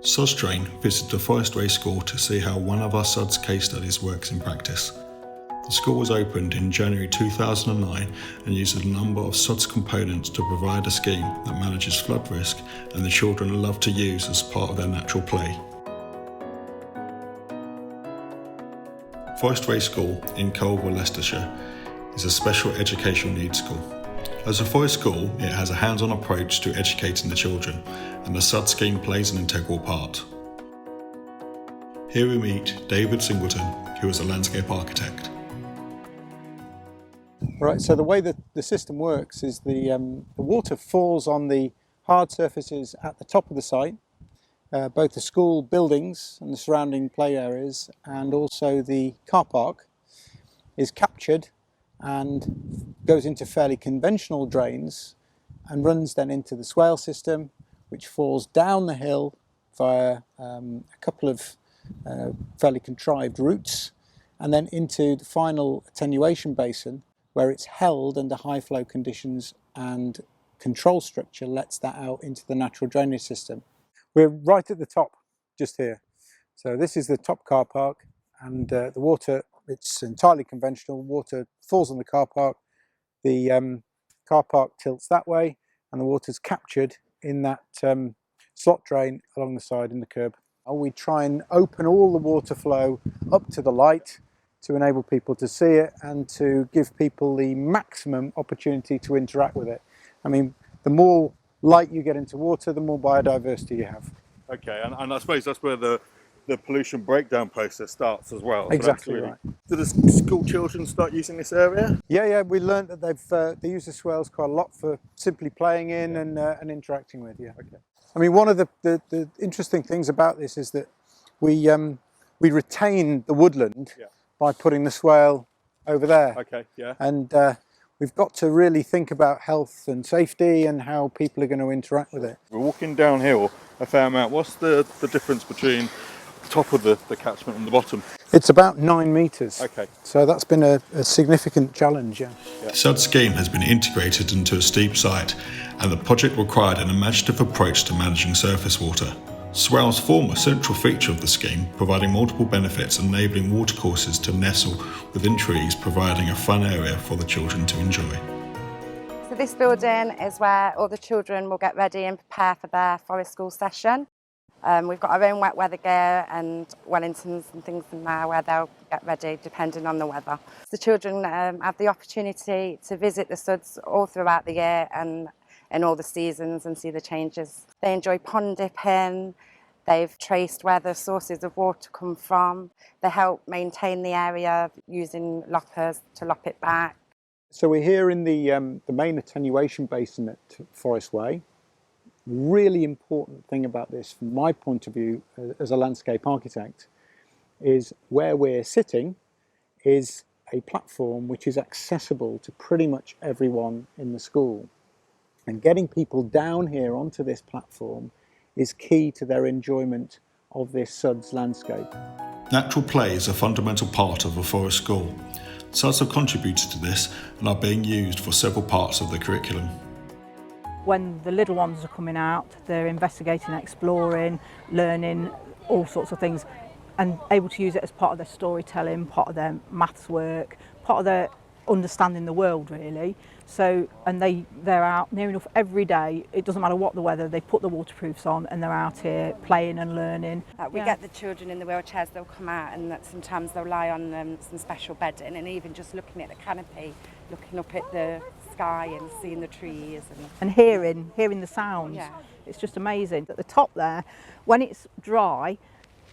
SuDS Train visited the Forest Way School to see how one of our SuDS case studies works in practice. The school was opened in January 2009 and uses a number of SuDS components to provide a scheme that manages flood risk and the children love to use as part of their natural play. Forest Way School in Colville, Leicestershire is a special educational needs school. As a forest school, it has a hands-on approach to educating the children, and the SuDS scheme plays an integral part. Here we meet David Singleton, who is a landscape architect. Right, so the way that the system works is the water falls on the hard surfaces at the top of the site, both the school buildings and the surrounding play areas, and also the car park is captured and goes into fairly conventional drains and runs then into the Swale system, which falls down the hill via a couple of fairly contrived routes, and then into the final attenuation basin, where it's held under high flow conditions, and control structure lets that out into the natural drainage system. We're right at the top, just here. So this is the top car park, and the water, it's entirely conventional. Water falls on the car park, the car park tilts that way, and the water's captured in that slot drain along the side in the curb. We try and open all the water flow up to the light to enable people to see it and to give people the maximum opportunity to interact with it. I mean, the more light you get into water, the more biodiversity you have. Okay, and I suppose that's where the pollution breakdown process starts as well. Exactly right. Do the school children start using this area? Yeah, we learned that they use the swales quite a lot for simply playing in and interacting with. Yeah. Okay. I mean, one of the interesting things about this is that we retain the woodland by putting the swale over there. Okay. Yeah. And we've got to really think about health and safety and how people are going to interact with it. We're walking downhill a fair amount. What's the difference between the top of the catchment and the bottom? It's about 9 metres. Okay. So that's been a significant challenge, yeah. The SuDS scheme has been integrated into a steep site, and the project required an imaginative approach to managing surface water. Swales form a central feature of the scheme, providing multiple benefits, enabling watercourses to nestle within trees, providing a fun area for the children to enjoy. So this building is where all the children will get ready and prepare for their forest school session. We've got our own wet weather gear and Wellingtons and things in there where they'll get ready depending on the weather. The children have the opportunity to visit the SuDS all throughout the year and in all the seasons and see the changes. They enjoy pond dipping, they've traced where the sources of water come from, they help maintain the area using loppers to lop it back. So we're here in the main attenuation basin at Forest Way. Really important thing about this, from my point of view as a landscape architect, is where we're sitting is a platform which is accessible to pretty much everyone in the school. And getting people down here onto this platform is key to their enjoyment of this SuDS landscape. Natural play is a fundamental part of a forest school. SuDS have contributed to this and are being used for several parts of the curriculum. When the little ones are coming out, they're investigating, exploring, learning all sorts of things, and able to use it as part of their storytelling, part of their maths work, part of their understanding the world, really. So, and they're out near enough every day. It doesn't matter what the weather, they put the waterproofs on and they're out here playing and learning. We get the children in the wheelchairs, they'll come out and sometimes they'll lie on some special bedding, and even just looking at the canopy, looking up at the sky and seeing the trees. And hearing the sounds. Yeah. It's just amazing. At the top there, when it's dry,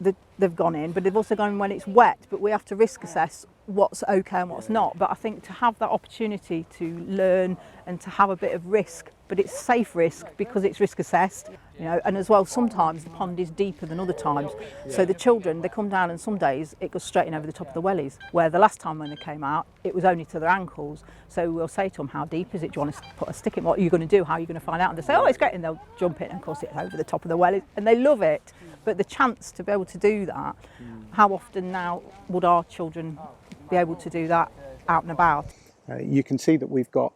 they've gone in, but they've also gone in when it's wet, but we have to risk assess what's okay and what's not. But I think to have that opportunity to learn and to have a bit of risk, but it's safe risk because it's risk assessed, you know, and as well sometimes the pond is deeper than other times. So the children, they come down and some days it goes straight in over the top of the wellies, where the last time when they came out it was only to their ankles. So we'll say to them, how deep is it? Do you want to put a stick in? What are you going to do? How are you going to find out? And they say, oh, it's great, and they'll jump in and of course it's over the top of the wellies, and they love it. But the chance to be able to do that, how often now would our children be able to do that out and about? You can see that we've got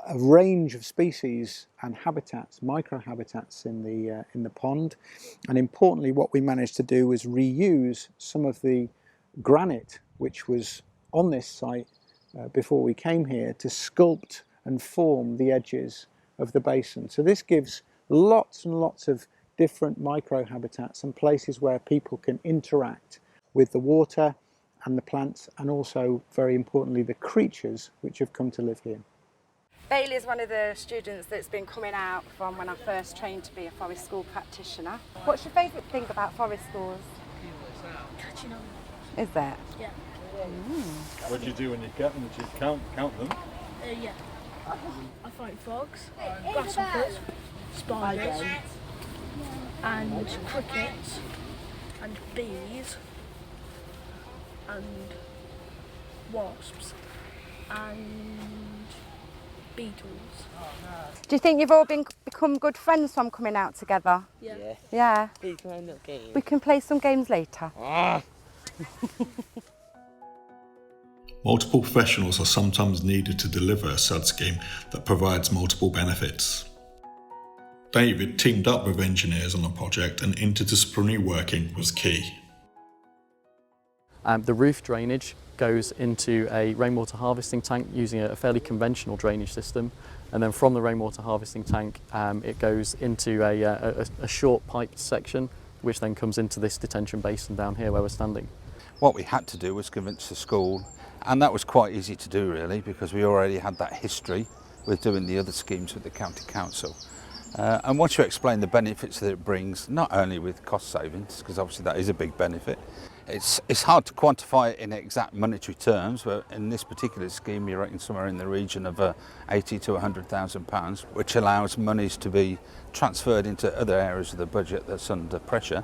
a range of species and habitats, microhabitats in the pond, and importantly what we managed to do was reuse some of the granite which was on this site before we came here to sculpt and form the edges of the basin. So this gives lots and lots of different microhabitats and places where people can interact with the water and the plants, and also very importantly the creatures which have come to live here. Bailey is one of the students that's been coming out from when I first trained to be a forest school practitioner. What's your favourite thing about forest schools? Catching on. Is that? Yeah. What do you do when you get them? Do you count them? Yeah. I find frogs, grasshoppers, spiders, and crickets, and bees, and wasps, and beetles. Do you think you've all become good friends from coming out together? Yeah. Yeah. Game. We can play some games later. Multiple professionals are sometimes needed to deliver a SuD scheme that provides multiple benefits. David teamed up with engineers on the project, and interdisciplinary working was key. The roof drainage goes into a rainwater harvesting tank using a fairly conventional drainage system, and then from the rainwater harvesting tank it goes into a short piped section which then comes into this detention basin down here where we're standing. What we had to do was convince the school, and that was quite easy to do really, because we already had that history with doing the other schemes with the county council. And once you explain the benefits that it brings, not only with cost savings, because obviously that is a big benefit, it's hard to quantify it in exact monetary terms, but in this particular scheme you're reckoning somewhere in the region of £80,000 to £100,000, which allows monies to be transferred into other areas of the budget that's under pressure.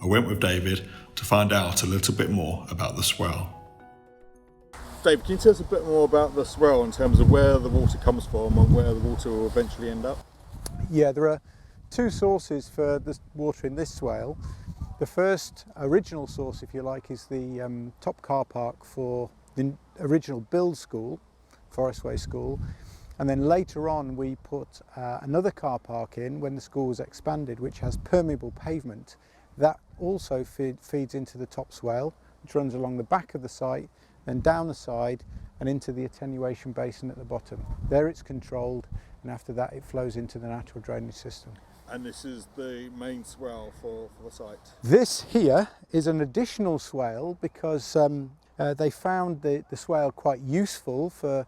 I went with David to find out a little bit more about the Swale. Dave, can you tell us a bit more about the Swale in terms of where the water comes from and where the water will eventually end up? Yeah, there are two sources for the water in this swale. The first original source, if you like, is the top car park for the original build school, Forestway School, and then later on we put another car park in when the school was expanded, which has permeable pavement. That also feeds into the top swale, which runs along the back of the site, then down the side and into the attenuation basin at the bottom. There it's controlled, and after that it flows into the natural drainage system. And this is the main swale for the site? This here is an additional swale because they found the swale quite useful for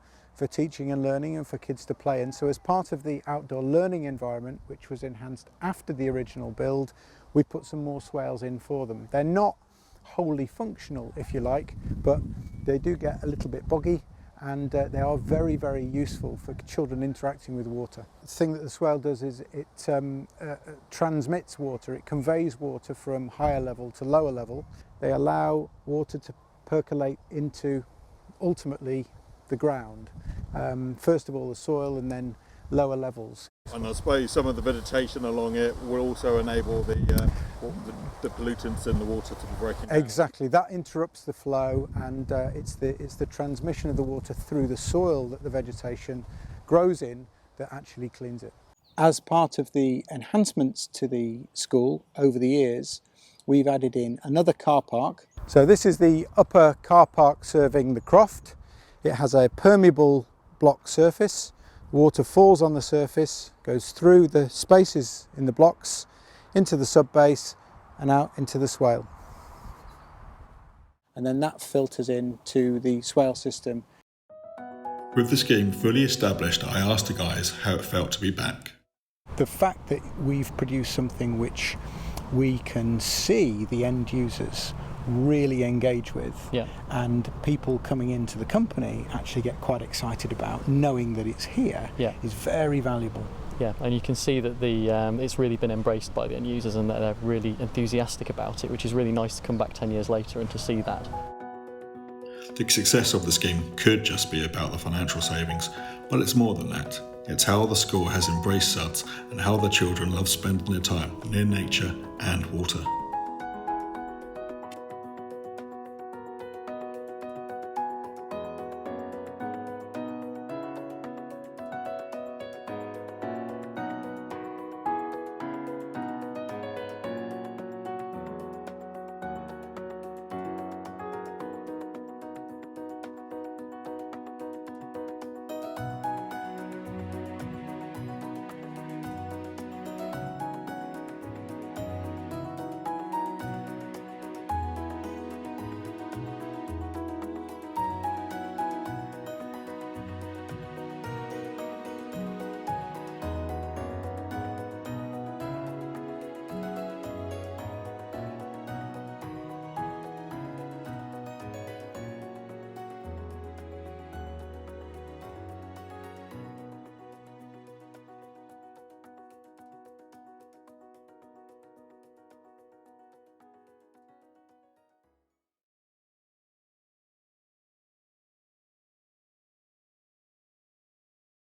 teaching and learning and for kids to play in. So as part of the outdoor learning environment, which was enhanced after the original build, we put some more swales in for them. They're not wholly functional, if you like, but they do get a little bit boggy, and they are very, very useful for children interacting with water. The thing that the swale does is it transmits water, it conveys water from higher level to lower level. They allow water to percolate into, ultimately, the ground. First of all the soil and then lower levels. And I suppose some of the vegetation along it will also enable the pollutants in the water to be breaking down. Exactly, that interrupts the flow, and it's the transmission of the water through the soil that the vegetation grows in that actually cleans it. As part of the enhancements to the school over the years, we've added in another car park. So this is the upper car park serving the croft. It has a permeable block surface. Water falls on the surface, goes through the spaces in the blocks, into the subbase and out into the swale. And then that filters into the swale system. With the scheme fully established, I asked the guys how it felt to be back. The fact that we've produced something which we can see the end users really engage with, and people coming into the company actually get quite excited about knowing that it's here, is very valuable. Yeah, and you can see that it's really been embraced by the end users and that they're really enthusiastic about it, which is really nice to come back 10 years later and to see that. The success of the scheme could just be about the financial savings, but it's more than that. It's how the school has embraced SuDS and how the children love spending their time near nature and water.